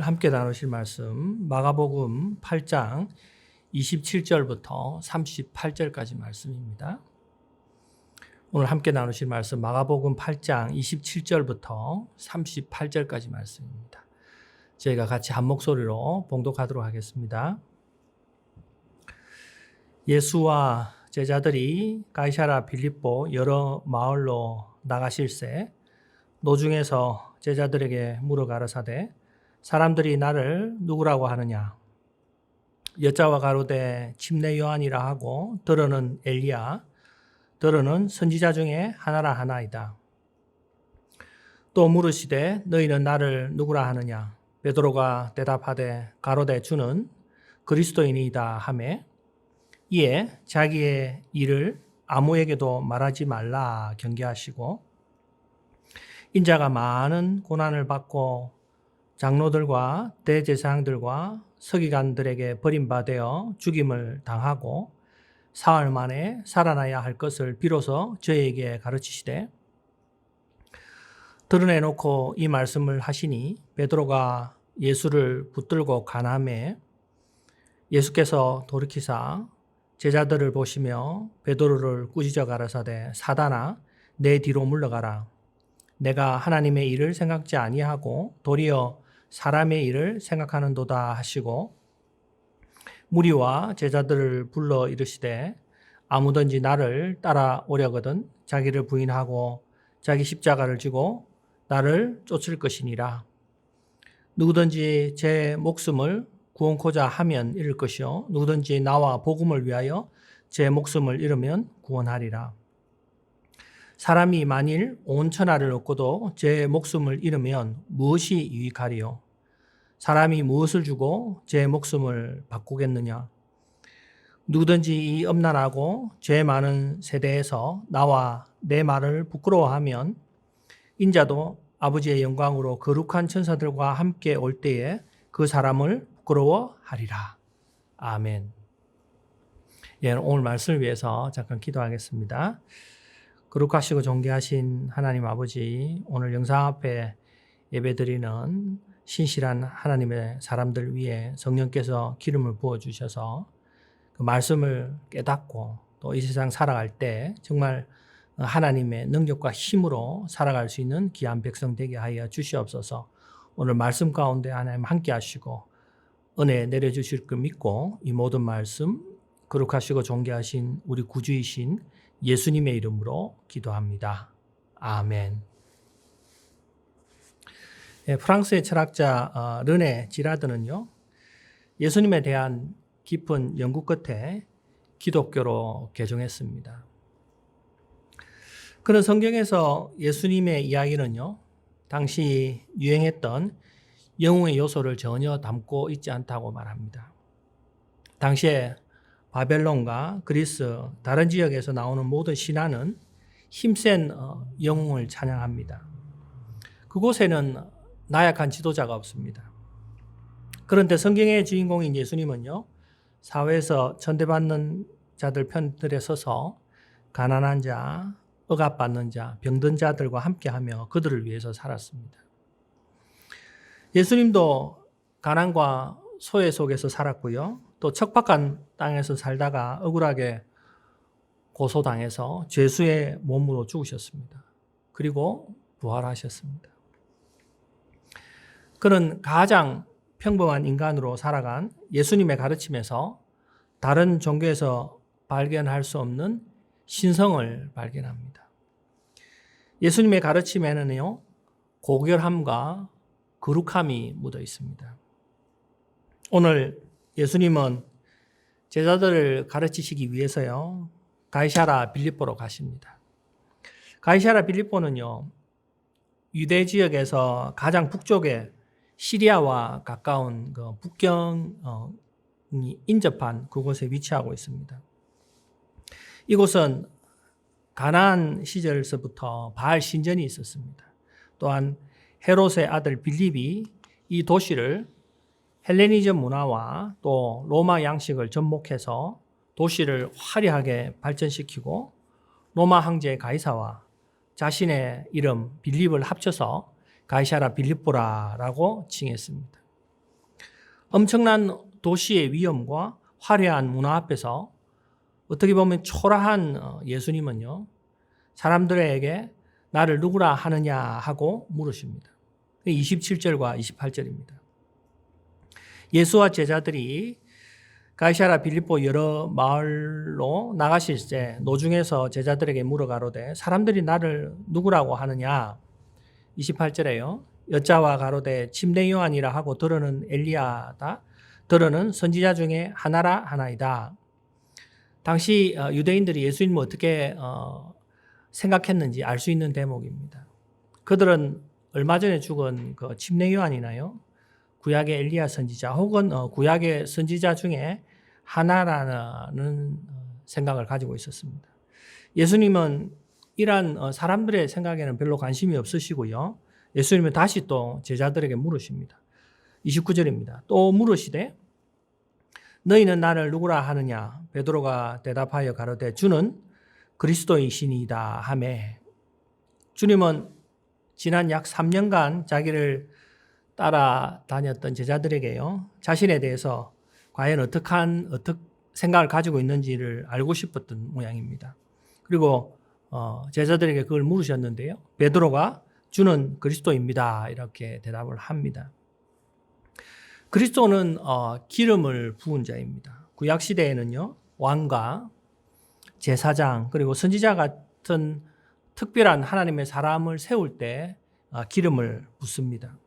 오늘 함께 나누실 말씀 마가복음 8장 27절부터 38절까지 말씀입니다. 오늘 함께 나누실 말씀 마가복음 8장 27절부터 38절까지 말씀입니다. 저희가 같이 한 목소리로 봉독하도록 하겠습니다. 예수와 제자들이 가이사랴 빌립보 여러 마을로 나가실새 노중에서 제자들에게 물어 가라사대 사람들이 나를 누구라고 하느냐? 여자와 가로되 침례 요한이라 하고 더러는 엘리야 더러는 선지자 중에 하나라 하나이다. 또 물으시되 너희는 나를 누구라 하느냐? 베드로가 대답하되 가로되 주는 그리스도인이다 하매 이에 자기의 일을 아무에게도 말하지 말라 경계하시고 인자가 많은 고난을 받고 장로들과 대제사장들과 서기관들에게 버림받아 죽임을 당하고 사흘 만에 살아나야 할 것을 비로소 저에게 가르치시되 드러내놓고 이 말씀을 하시니 베드로가 예수를 붙들고 간함에 예수께서 돌이키사 제자들을 보시며 베드로를 꾸짖어 가라사대 사단아 내 뒤로 물러가라. 내가 하나님의 일을 생각지 아니하고 도리어 사람의 일을 생각하는도다 하시고 무리와 제자들을 불러 이르시되 아무든지 나를 따라오려거든 자기를 부인하고 자기 십자가를 지고 나를 쫓을 것이니라. 누구든지 제 목숨을 구원코자 하면 잃을 것이요 누구든지 나와 복음을 위하여 제 목숨을 잃으면 구원하리라. 사람이 만일 온 천하를 얻고도 제 목숨을 잃으면 무엇이 유익하리요? 사람이 무엇을 주고 제 목숨을 바꾸겠느냐? 누구든지 이 엄난하고 죄 많은 세대에서 나와 내 말을 부끄러워하면 인자도 아버지의 영광으로 거룩한 천사들과 함께 올 때에 그 사람을 부끄러워하리라. 아멘. 예, 오늘 말씀을 위해서 잠깐 기도하겠습니다. 거룩하시고 존귀하신 하나님 아버지, 오늘 영상 앞에 예배드리는 신실한 하나님의 사람들 위에 성령께서 기름을 부어주셔서 그 말씀을 깨닫고 또 이 세상 살아갈 때 정말 하나님의 능력과 힘으로 살아갈 수 있는 귀한 백성 되게 하여 주시옵소서. 오늘 말씀 가운데 하나님 함께 하시고 은혜 내려주실 것 믿고 이 모든 말씀 거룩하시고 존귀하신 우리 구주이신 예수님의 이름으로 기도합니다. 아멘. 프랑스의 철학자 르네 지라드는요, 예수님에 대한 깊은 연구 끝에 기독교로 개종했습니다. 그런 성경에서 예수님의 이야기는요, 당시 유행했던 영웅의 요소를 전혀 담고 있지 않다고 말합니다. 당시에 바벨론과 그리스 다른 지역에서 나오는 모든 신화는 힘센 영웅을 찬양합니다. 그곳에는 나약한 지도자가 없습니다. 그런데 성경의 주인공인 예수님은요, 사회에서 천대받는 자들 편들에 서서 가난한 자, 억압받는 자, 병든 자들과 함께하며 그들을 위해서 살았습니다. 예수님도 가난과 소외 속에서 살았고요. 또 척박한 땅에서 살다가 억울하게 고소당해서 죄수의 몸으로 죽으셨습니다. 그리고 부활하셨습니다. 그는 가장 평범한 인간으로 살아간 예수님의 가르침에서 다른 종교에서 발견할 수 없는 신성을 발견합니다. 예수님의 가르침에는요, 고결함과 거룩함이 묻어 있습니다. 오늘 예수님은 제자들을 가르치시기 위해서요, 가이사랴 빌립보로 가십니다. 가이사랴 빌립보는요, 유대 지역에서 가장 북쪽에 시리아와 가까운 그 북경이 인접한 그곳에 위치하고 있습니다. 이곳은 가나안 시절서부터 바알 신전이 있었습니다. 또한 헤롯의 아들 빌립이 이 도시를 헬레니즘 문화와 또 로마 양식을 접목해서 도시를 화려하게 발전시키고 로마 황제 가이사와 자신의 이름 빌립을 합쳐서 가이사랴 빌립보라라고 칭했습니다. 엄청난 도시의 위험과 화려한 문화 앞에서 어떻게 보면 초라한 예수님은요, 사람들에게 나를 누구라 하느냐 하고 물으십니다. 27절과 28절입니다. 예수와 제자들이 가이사랴 빌립보 여러 마을로 나가실 때 노중에서 제자들에게 물어가로되 사람들이 나를 누구라고 하느냐. 28절에요. 여자와 가로되 침례 요한이라 하고 더러는 엘리야다. 더러는 선지자 중에 하나라 하나이다. 당시 유대인들이 예수님을 어떻게 생각했는지 알 수 있는 대목입니다. 그들은 얼마 전에 죽은 그 침례 요한이나요, 구약의 엘리야 선지자 혹은 구약의 선지자 중에 하나라는 생각을 가지고 있었습니다. 예수님은 이러한 사람들의 생각에는 별로 관심이 없으시고요. 예수님은 다시 또 제자들에게 물으십니다. 29절입니다. 또 물으시되 너희는 나를 누구라 하느냐? 베드로가 대답하여 가로되 주는 그리스도이시니이다 하매, 주님은 지난 약 3년간 자기를 따라다녔던 제자들에게요, 자신에 대해서 과연 어떻게 생각을 가지고 있는지를 알고 싶었던 모양입니다. 그리고 제자들에게 그걸 물으셨는데요, 베드로가 주는 그리스도입니다 이렇게 대답을 합니다. 그리스도는 기름을 부은 자입니다. 구약 시대에는요, 왕과 제사장 그리고 선지자 같은 특별한 하나님의 사람을 세울 때 기름을 붓습니다.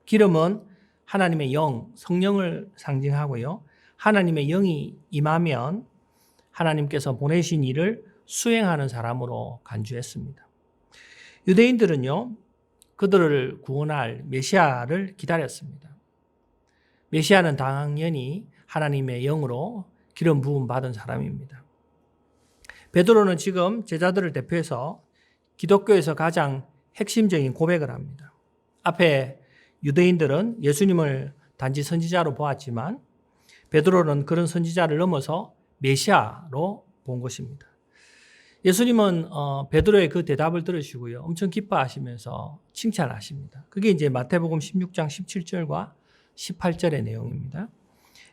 기름은 하나님의 영, 성령을 상징하고요, 하나님의 영이 임하면 하나님께서 보내신 일을 수행하는 사람으로 간주했습니다. 유대인들은요, 그들을 구원할 메시아를 기다렸습니다. 메시아는 당연히 하나님의 영으로 기름 부음 받은 사람입니다. 베드로는 지금 제자들을 대표해서 기독교에서 가장 핵심적인 고백을 합니다. 앞에 유대인들은 예수님을 단지 선지자로 보았지만 베드로는 그런 선지자를 넘어서 메시아로 본 것입니다. 예수님은 베드로의 그 대답을 들으시고요, 엄청 기뻐하시면서 칭찬하십니다. 그게 이제 마태복음 16장 17절과 18절의 내용입니다.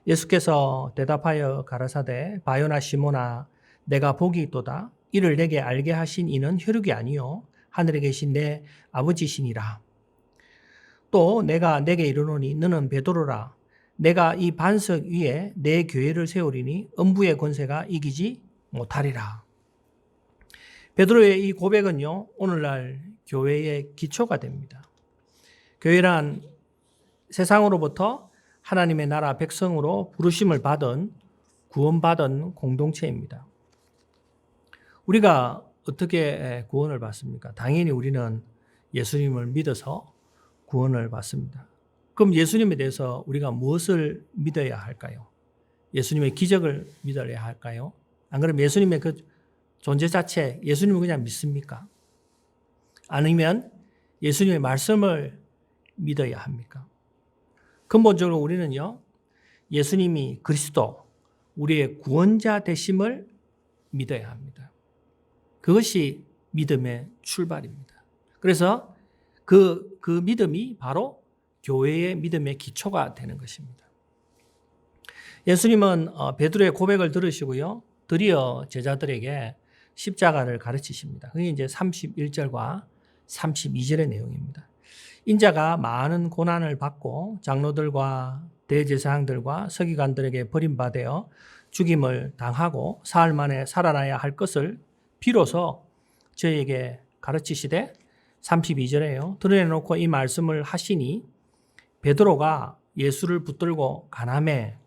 예수께서 대답하여 가라사대 바요나 시몬아 내가 복이 있도다. 이를 내게 알게 하신 이는 혈육이 아니요 하늘에 계신 내 아버지시니라. 또 내가 내게 이르노니 너는 베드로라. 내가 이 반석 위에 내 교회를 세우리니 음부의 권세가 이기지 못하리라. 베드로의 이 고백은요, 오늘날 교회의 기초가 됩니다. 교회란 세상으로부터 하나님의 나라 백성으로 부르심을 받은 구원받은 공동체입니다. 우리가 어떻게 구원을 받습니까? 당연히 우리는 예수님을 믿어서 구원을 받습니다. 그럼 예수님에 대해서 우리가 무엇을 믿어야 할까요? 예수님의 기적을 믿어야 할까요? 안 그러면 예수님의 그 존재 자체, 예수님을 그냥 믿습니까? 아니면 예수님의 말씀을 믿어야 합니까? 근본적으로 우리는요, 예수님이 그리스도, 우리의 구원자 되심을 믿어야 합니다. 그것이 믿음의 출발입니다. 그래서 그 믿음이 바로 교회의 믿음의 기초가 되는 것입니다. 예수님은 베드로의 고백을 들으시고요, 드디어 제자들에게 십자가를 가르치십니다. 그게 이제 31절과 32절의 내용입니다. 인자가 많은 고난을 받고 장로들과 대제사장들과 서기관들에게 버림받아 죽임을 당하고 사흘 만에 살아나야 할 것을 비로소 저에게 가르치시되 32절에요. 드러내놓고 이 말씀을 하시니 베드로가 예수를 붙들고 가나매.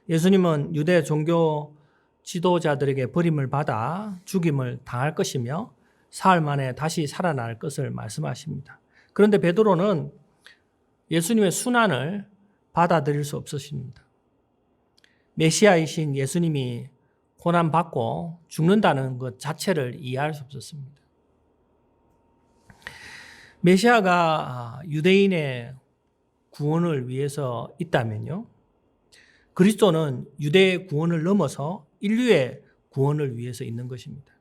예수님은 유대 종교 지도자들에게 버림을 받아 죽임을 당할 것이며 사흘 만에 다시 살아날 것을 말씀하십니다. 그런데 베드로는 예수님의 순환을 받아들일 수 없으십니다. 메시아이신 예수님이 고난받고 죽는다는 것 자체를 이해할 수 없었습니다. 메시아가 유대인의 구원을 위해서 있다면요, 그리스도는 유대의 구원을 넘어서 인류의 구원을 위해서 있는 것입니다.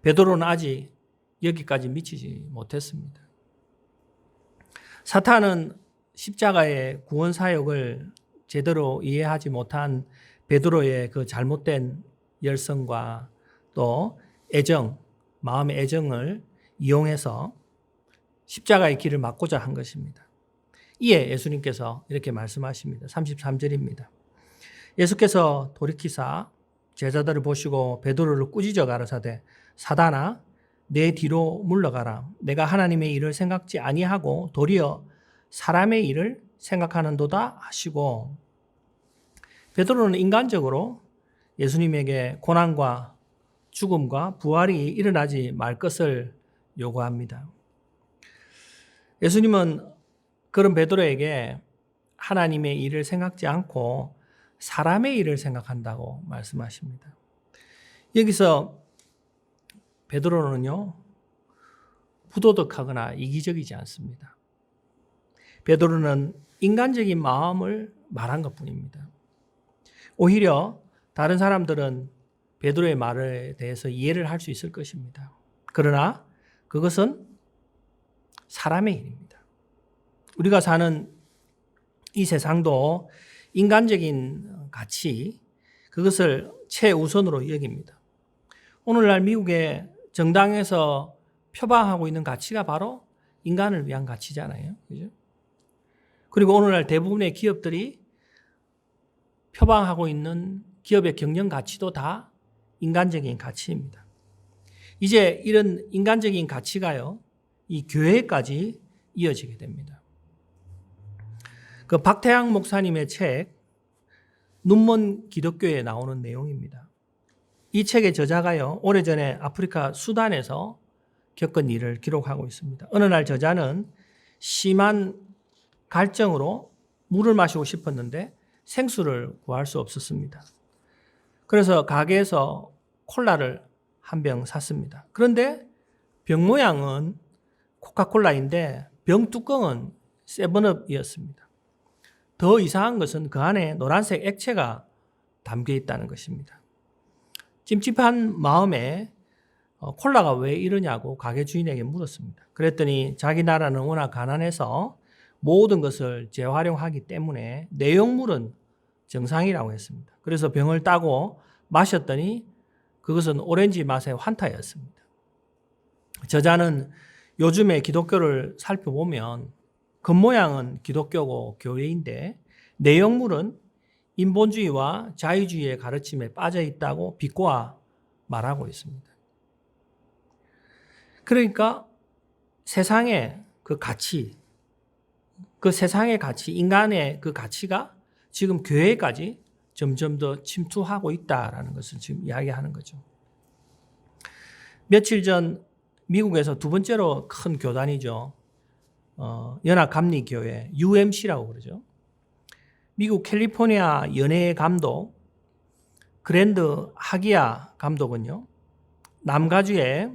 베드로는 아직 여기까지 미치지 못했습니다. 사탄은 십자가의 구원 사역을 제대로 이해하지 못한 베드로의 그 잘못된 열성과 또 애정, 마음의 애정을 이용해서 십자가의 길을 막고자 한 것입니다. 이에 예수님께서 이렇게 말씀하십니다. 33절입니다. 예수께서 돌이키사 제자들을 보시고 베드로를 꾸짖어 가라사대 사단아 내 뒤로 물러가라. 내가 하나님의 일을 생각지 아니하고 도리어 사람의 일을 생각하는도다 하시고, 베드로는 인간적으로 예수님에게 고난과 죽음과 부활이 일어나지 말 것을 요구합니다. 예수님은 그런 베드로에게 하나님의 일을 생각지 않고 사람의 일을 생각한다고 말씀하십니다. 여기서 베드로는요, 부도덕하거나 이기적이지 않습니다. 베드로는 인간적인 마음을 말한 것뿐입니다. 오히려 다른 사람들은 베드로의 말에 대해서 이해를 할 수 있을 것입니다. 그러나 그것은 사람의 일입니다. 우리가 사는 이 세상도 인간적인 가치, 그것을 최우선으로 여깁니다. 오늘날 미국의 정당에서 표방하고 있는 가치가 바로 인간을 위한 가치잖아요. 그죠? 그리고 오늘날 대부분의 기업들이 표방하고 있는 기업의 경영 가치도 다 인간적인 가치입니다. 이제 이런 인간적인 가치가요, 이 교회까지 이어지게 됩니다. 그 박태양 목사님의 책, 눈먼 기독교에 나오는 내용입니다. 이 책의 저자가요, 오래전에 아프리카 수단에서 겪은 일을 기록하고 있습니다. 어느 날 저자는 심한 갈증으로 물을 마시고 싶었는데 생수를 구할 수 없었습니다. 그래서 가게에서 콜라를 한 병 샀습니다. 그런데 병 모양은 코카콜라인데 병 뚜껑은 세븐업이었습니다. 더 이상한 것은 그 안에 노란색 액체가 담겨 있다는 것입니다. 찜찜한 마음에 콜라가 왜 이러냐고 가게 주인에게 물었습니다. 그랬더니 자기 나라는 워낙 가난해서 모든 것을 재활용하기 때문에 내용물은 정상이라고 했습니다. 그래서 병을 따고 마셨더니 그것은 오렌지 맛의 환타였습니다. 저자는 요즘의 기독교를 살펴보면 겉모양은 기독교고 교회인데 내용물은 인본주의와 자유주의의 가르침에 빠져 있다고 비꼬아 말하고 있습니다. 그러니까 세상의 그 가치, 그 세상의 가치, 인간의 그 가치가 지금 교회까지 점점 더 침투하고 있다라는 것을 지금 이야기하는 거죠. 며칠 전 미국에서 두 번째로 큰 교단이죠. 연합감리교회, UMC라고 그러죠. 미국 캘리포니아 연예 감독 그랜드 하기야 감독은요, 남가주의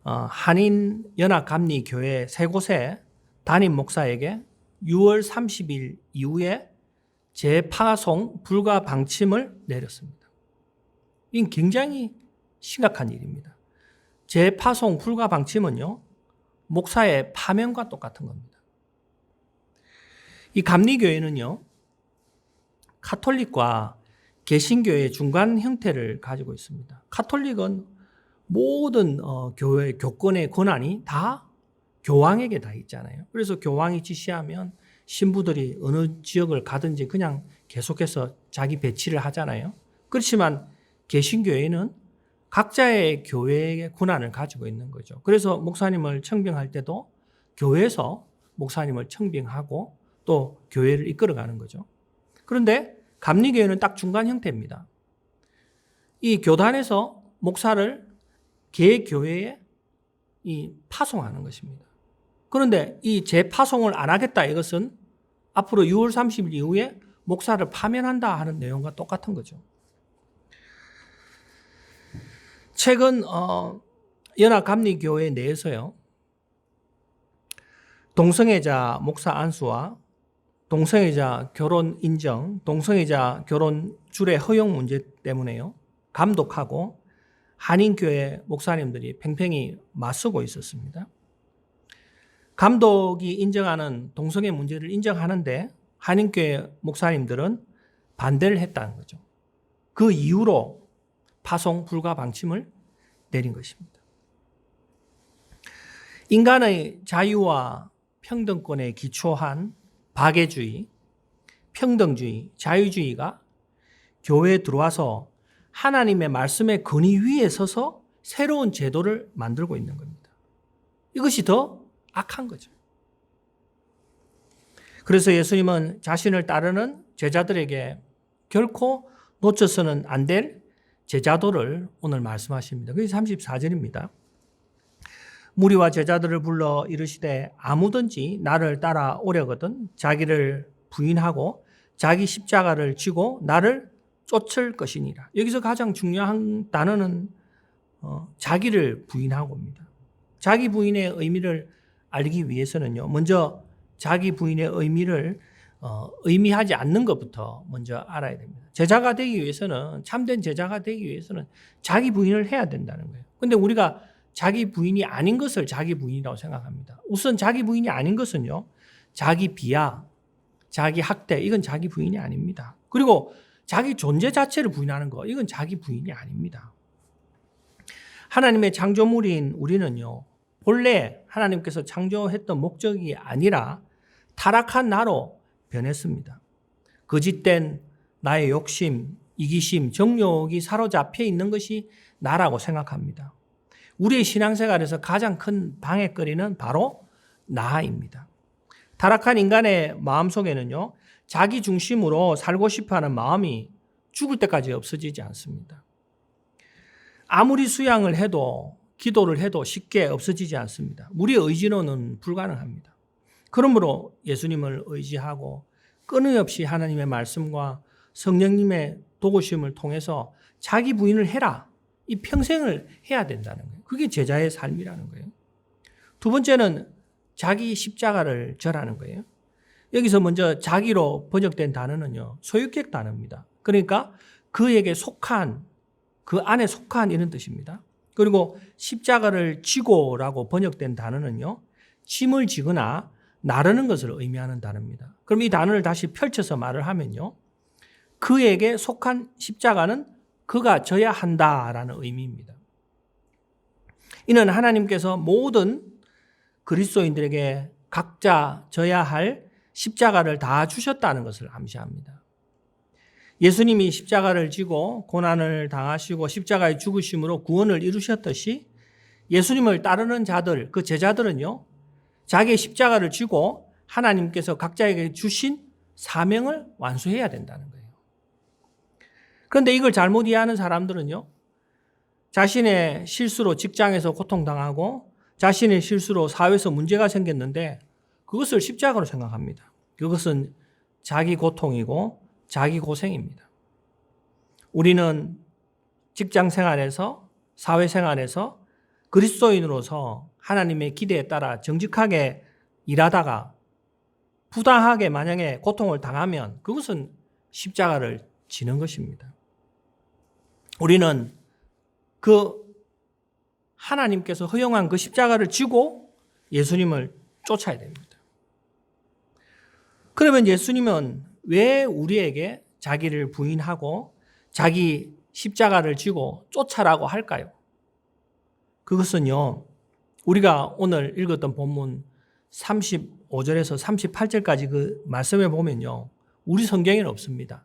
한인 연합감리교회 세 곳의 담임 목사에게 6월 30일 이후에 재파송 불가 방침을 내렸습니다. 이건 굉장히 심각한 일입니다. 재파송 불가 방침은요, 목사의 파면과 똑같은 겁니다. 이 감리교회는요, 카톨릭과 개신교의 중간 형태를 가지고 있습니다. 카톨릭은 모든 교회 교권의 권한이 다 교황에게 다 있잖아요. 그래서 교황이 지시하면 신부들이 어느 지역을 가든지 그냥 계속해서 자기 배치를 하잖아요. 그렇지만 개신교회는 각자의 교회의 권한을 가지고 있는 거죠. 그래서 목사님을 청빙할 때도 교회에서 목사님을 청빙하고 또 교회를 이끌어가는 거죠. 그런데 감리교회는 딱 중간 형태입니다. 이 교단에서 목사를 개교회에 파송하는 것입니다. 그런데 이 재파송을 안 하겠다, 이것은 앞으로 6월 30일 이후에 목사를 파면한다 하는 내용과 똑같은 거죠. 최근 연합감리교회 내에서요, 동성애자 목사 안수와 동성애자 결혼 인정, 동성애자 결혼 주례 허용 문제 때문에요, 감독하고 한인교회 목사님들이 팽팽히 맞서고 있었습니다. 감독이 인정하는 동성애 문제를 인정하는데 한인교회 목사님들은 반대를 했다는 거죠. 그 이후로 파송 불가 방침을 내린 것입니다. 인간의 자유와 평등권에 기초한 박애주의, 평등주의, 자유주의가 교회에 들어와서 하나님의 말씀의 근위 위에 서서 새로운 제도를 만들고 있는 겁니다. 이것이 더 악한 거죠. 그래서 예수님은 자신을 따르는 제자들에게 결코 놓쳐서는 안 될 제자도를 오늘 말씀하십니다. 그게 34절입니다. 무리와 제자들을 불러 이르시되 아무든지 나를 따라오려거든 자기를 부인하고 자기 십자가를 지고 나를 쫓을 것이니라. 여기서 가장 중요한 단어는 자기를 부인하고입니다. 자기 부인의 의미를 알기 위해서는요, 먼저 자기 부인의 의미를 의미하지 않는 것부터 먼저 알아야 됩니다. 제자가 되기 위해서는, 참된 제자가 되기 위해서는 자기 부인을 해야 된다는 거예요. 근데 우리가 자기 부인이 아닌 것을 자기 부인이라고 생각합니다. 우선 자기 부인이 아닌 것은요, 자기 비하, 자기 학대, 이건 자기 부인이 아닙니다. 그리고 자기 존재 자체를 부인하는 거, 이건 자기 부인이 아닙니다. 하나님의 창조물인 우리는요, 본래 하나님께서 창조했던 목적이 아니라 타락한 나로 변했습니다. 거짓된 나의 욕심, 이기심, 정욕이 사로잡혀 있는 것이 나라고 생각합니다. 우리의 신앙생활에서 가장 큰 방해거리는 바로 나입니다. 타락한 인간의 마음속에는요, 자기 중심으로 살고 싶어하는 마음이 죽을 때까지 없어지지 않습니다. 아무리 수양을 해도 기도를 해도 쉽게 없어지지 않습니다. 우리의 의지로는 불가능합니다. 그러므로 예수님을 의지하고 끊임없이 하나님의 말씀과 성령님의 도우심을 통해서 자기 부인을 해라. 이 평생을 해야 된다는 거예요. 그게 제자의 삶이라는 거예요. 두 번째는 자기 십자가를 져라는 거예요. 여기서 먼저 자기로 번역된 단어는요, 소유격 단어입니다. 그러니까 그에게 속한, 그 안에 속한 이런 뜻입니다. 그리고 십자가를 지고라고 번역된 단어는요, 짐을 지거나 나르는 것을 의미하는 단어입니다. 그럼 이 단어를 다시 펼쳐서 말을 하면요, 그에게 속한 십자가는 그가 져야 한다라는 의미입니다. 이는 하나님께서 모든 그리스도인들에게 각자 져야 할 십자가를 다 주셨다는 것을 암시합니다. 예수님이 십자가를 지고 고난을 당하시고 십자가의 죽으심으로 구원을 이루셨듯이 예수님을 따르는 자들, 그 제자들은요, 자기의 십자가를 지고 하나님께서 각자에게 주신 사명을 완수해야 된다는 거예요. 그런데 이걸 잘못 이해하는 사람들은요, 자신의 실수로 직장에서 고통당하고 자신의 실수로 사회에서 문제가 생겼는데 그것을 십자가로 생각합니다. 그것은 자기 고통이고 자기 고생입니다. 우리는 직장 생활에서, 사회 생활에서 그리스도인으로서 하나님의 기대에 따라 정직하게 일하다가 부당하게 만약에 고통을 당하면 그것은 십자가를 지는 것입니다. 우리는 그 하나님께서 허용한 그 십자가를 지고 예수님을 쫓아야 됩니다. 그러면 예수님은 왜 우리에게 자기를 부인하고 자기 십자가를 지고 쫓아라고 할까요? 그것은요, 우리가 오늘 읽었던 본문 35절에서 38절까지 그 말씀에 보면요, 우리 성경에는 없습니다.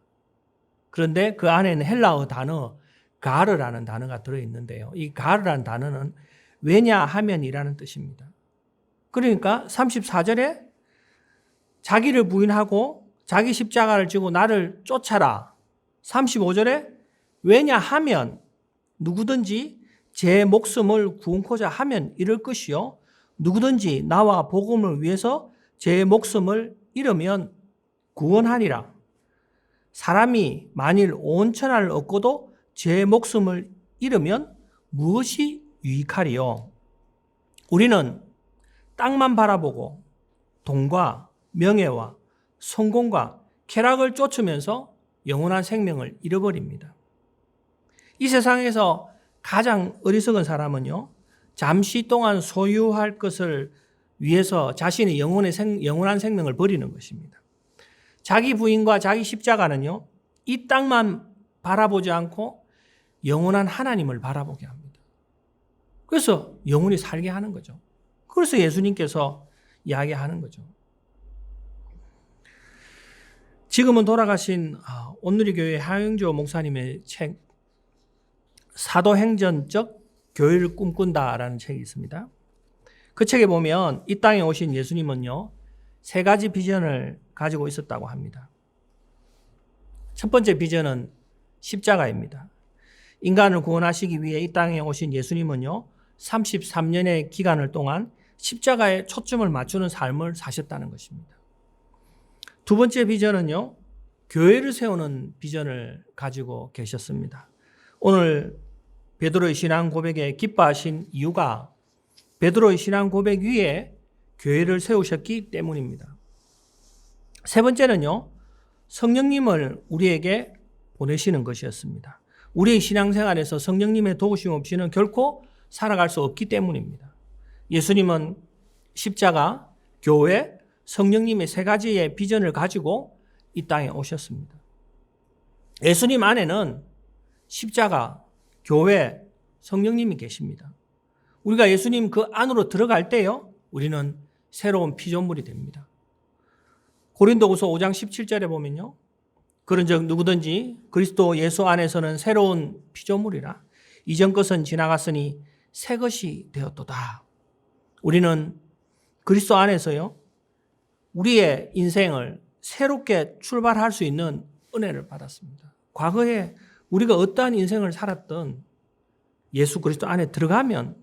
그런데 그 안에는 헬라어 단어 가르라는 단어가 들어있는데요. 이 가르라는 단어는 왜냐하면이라는 뜻입니다. 그러니까 34절에 자기를 부인하고 자기 십자가를 지고 나를 쫓아라. 35절에 왜냐하면 누구든지 제 목숨을 구원코자 하면 이럴 것이요, 누구든지 나와 복음을 위해서 제 목숨을 잃으면 구원하리라. 사람이 만일 온 천하를 얻고도 제 목숨을 잃으면 무엇이 유익하리요? 우리는 땅만 바라보고 돈과 명예와 성공과 쾌락을 쫓으면서 영원한 생명을 잃어버립니다. 이 세상에서 가장 어리석은 사람은요, 잠시 동안 소유할 것을 위해서 자신의 영원한 생명을 버리는 것입니다. 자기 부인과 자기 십자가는요, 이 땅만 바라보지 않고 영원한 하나님을 바라보게 합니다. 그래서 영원히 살게 하는 거죠. 그래서 예수님께서 이야기하는 거죠. 지금은 돌아가신 온누리교회 하영조 목사님의 책 사도행전적 교회를 꿈꾼다라는 책이 있습니다. 그 책에 보면 이 땅에 오신 예수님은요, 세 가지 비전을 가지고 있었다고 합니다. 첫 번째 비전은 십자가입니다. 인간을 구원하시기 위해 이 땅에 오신 예수님은요, 33년의 기간을 동안 십자가에 초점을 맞추는 삶을 사셨다는 것입니다. 두 번째 비전은요, 교회를 세우는 비전을 가지고 계셨습니다. 오늘 베드로의 신앙 고백에 기뻐하신 이유가 베드로의 신앙 고백 위에 교회를 세우셨기 때문입니다. 세 번째는요, 성령님을 우리에게 보내시는 것이었습니다. 우리의 신앙생활에서 성령님의 도우심 없이는 결코 살아갈 수 없기 때문입니다. 예수님은 십자가, 교회, 성령님의 세 가지의 비전을 가지고 이 땅에 오셨습니다. 예수님 안에는 십자가, 교회, 성령님이 계십니다. 우리가 예수님 그 안으로 들어갈 때요, 우리는 새로운 피조물이 됩니다. 고린도후서 5장 17절에 보면요, 그런즉 누구든지 그리스도 예수 안에서는 새로운 피조물이라 이전 것은 지나갔으니 새 것이 되었도다. 우리는 그리스도 안에서요, 우리의 인생을 새롭게 출발할 수 있는 은혜를 받았습니다. 과거에 우리가 어떠한 인생을 살았던 예수 그리스도 안에 들어가면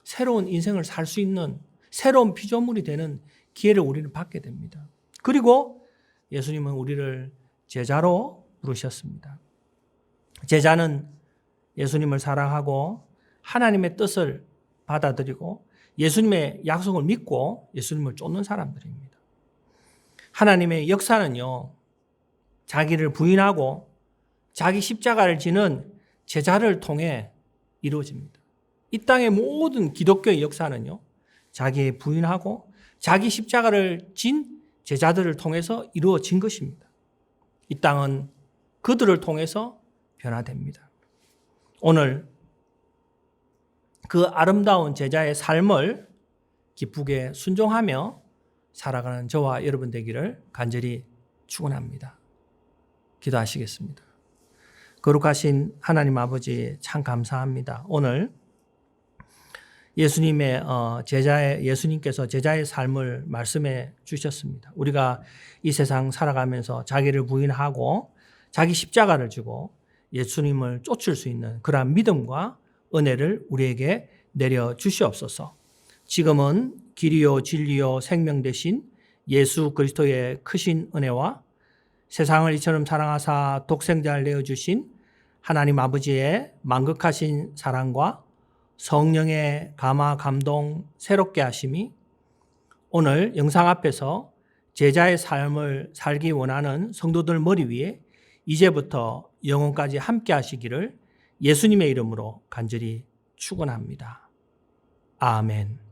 새로운 인생을 살 수 있는 새로운 피조물이 되는 기회를 우리는 받게 됩니다. 그리고 예수님은 우리를 제자로 부르셨습니다. 제자는 예수님을 사랑하고 하나님의 뜻을 받아들이고 예수님의 약속을 믿고 예수님을 쫓는 사람들입니다. 하나님의 역사는요, 자기를 부인하고 자기 십자가를 지는 제자를 통해 이루어집니다. 이 땅의 모든 기독교의 역사는요, 자기 부인하고 자기 십자가를 진 제자들을 통해서 이루어진 것입니다. 이 땅은 그들을 통해서 변화됩니다. 오늘 그 아름다운 제자의 삶을 기쁘게 순종하며 살아가는 저와 여러분 되기를 간절히 축원합니다. 기도하시겠습니다. 거룩하신 하나님 아버지, 참 감사합니다. 오늘 예수님께서 제자의 삶을 말씀해 주셨습니다. 우리가 이 세상 살아가면서 자기를 부인하고 자기 십자가를 지고 예수님을 쫓을 수 있는 그러한 믿음과 은혜를 우리에게 내려 주시옵소서. 지금은 길이요 진리요 생명 되신 예수 그리스도의 크신 은혜와 세상을 이처럼 사랑하사 독생자를 내어주신 하나님 아버지의 만극하신 사랑과 성령의 감화 감동 새롭게 하심이 오늘 영상 앞에서 제자의 삶을 살기 원하는 성도들 머리 위에 이제부터 영원까지 함께 하시기를 예수님의 이름으로 간절히 축원합니다. 아멘.